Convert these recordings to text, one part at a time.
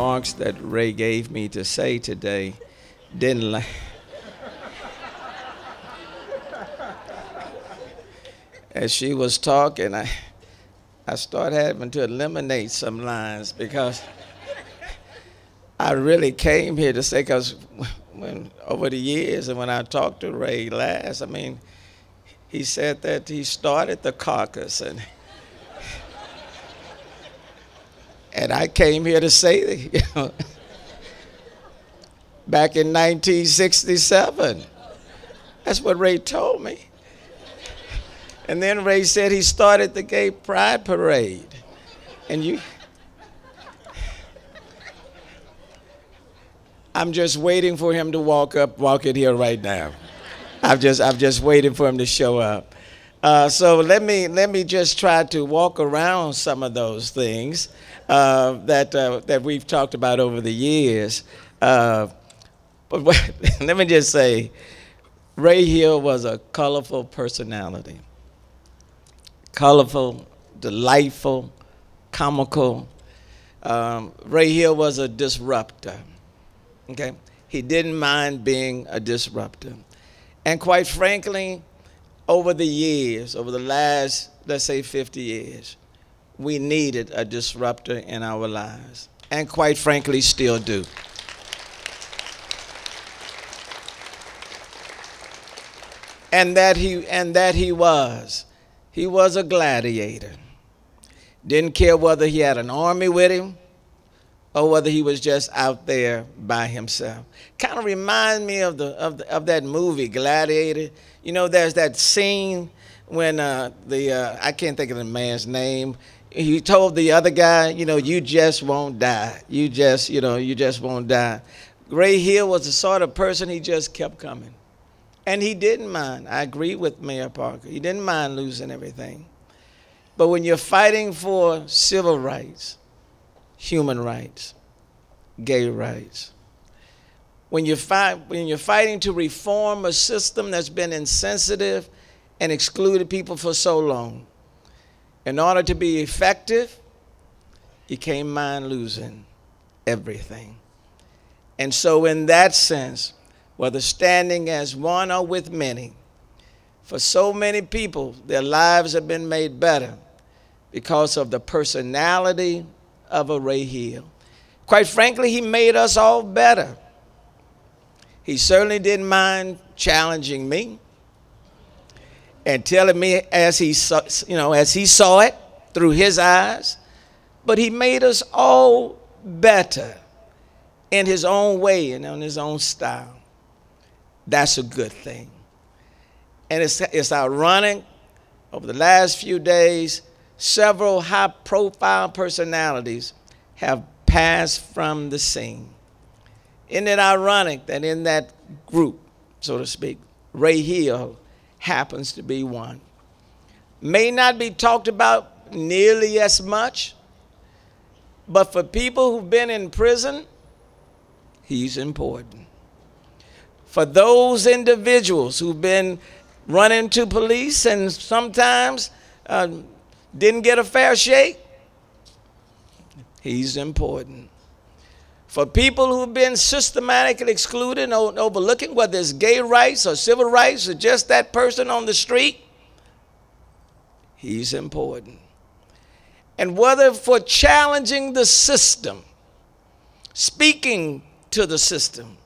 remarks that Ray gave me to say today didn't like. As she was talking, I started having to eliminate some lines because I really came here to say, because when over the years and when I talked to Ray last, I mean, he said that he started the caucus, and I came here to say that, back in 1967, that's what Ray told me. And then Ray said he started the Gay Pride Parade, and I'm just waiting for him to walk in here right now. I'm just waiting for him to show up. So let me just try to walk around some of those things that we've talked about over the years. But let me just say, Ray Hill was a colorful personality. Colorful, delightful, comical. Ray Hill was a disruptor. Okay? He didn't mind being a disruptor. And quite frankly, over the years, over the last, let's say 50 years, we needed a disruptor in our lives. And quite frankly, still do. And that he was. He was a gladiator. Didn't care whether he had an army with him or whether he was just out there by himself. Kind of reminds me of that movie, Gladiator. You know, there's that scene when I can't think of the man's name. He told the other guy, you just won't die. You just won't die. Ray Hill was the sort of person, he just kept coming. And he didn't mind. I agree with Mayor Parker. He didn't mind losing everything. But when you're fighting for civil rights, human rights, gay rights, when you're fighting to reform a system that's been insensitive and excluded people for so long, in order to be effective, you can't mind losing everything. And so in that sense, whether standing as one or with many, for so many people, their lives have been made better because of the personality of a Ray Hill. Quite frankly, he made us all better. He certainly didn't mind challenging me and telling me as he saw it through his eyes, but he made us all better in his own way and in his own style. That's a good thing. And it's ironic, over the last few days, several high-profile personalities have passed from the scene. Isn't it ironic that in that group, so to speak, Ray Hill happens to be one? May not be talked about nearly as much, but for people who've been in prison, he's important. For those individuals who've been running to police and sometimes didn't get a fair shake, he's important. For people who've been systematically excluded and overlooking, whether it's gay rights or civil rights or just that person on the street, he's important. And whether for challenging the system, speaking to the system,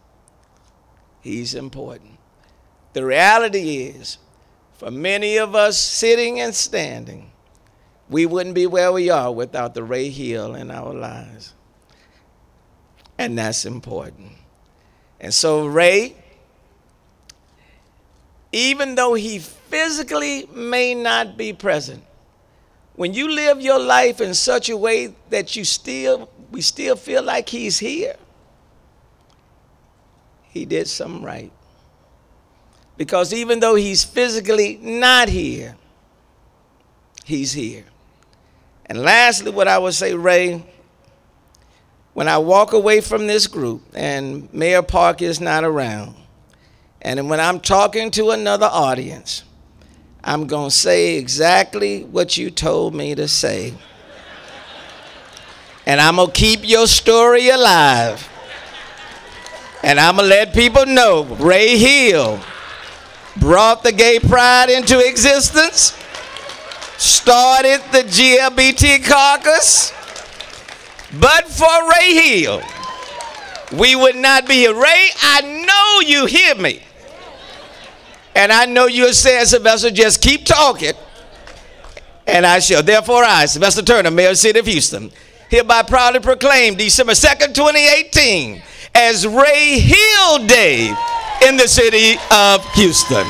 he's important. The reality is, for many of us sitting and standing, we wouldn't be where we are without the Ray Hill in our lives. And that's important. And so Ray, even though he physically may not be present, when you live your life in such a way that we still feel like he's here, he did something right. Because even though he's physically not here, he's here. And lastly, what I would say, Ray, when I walk away from this group and Mayor Parker is not around, and when I'm talking to another audience, I'm going to say exactly what you told me to say. And I'm going to keep your story alive. And I'm going to let people know Ray Hill brought the gay pride into existence, started the GLBT caucus. But for Ray Hill, we would not be here. Ray, I know you hear me. And I know you're saying, Sylvester, just keep talking. And I shall. Therefore, I, Sylvester Turner, Mayor of the City of Houston, hereby proudly proclaim December 2nd, 2018 as Ray Hill Day in the City of Houston.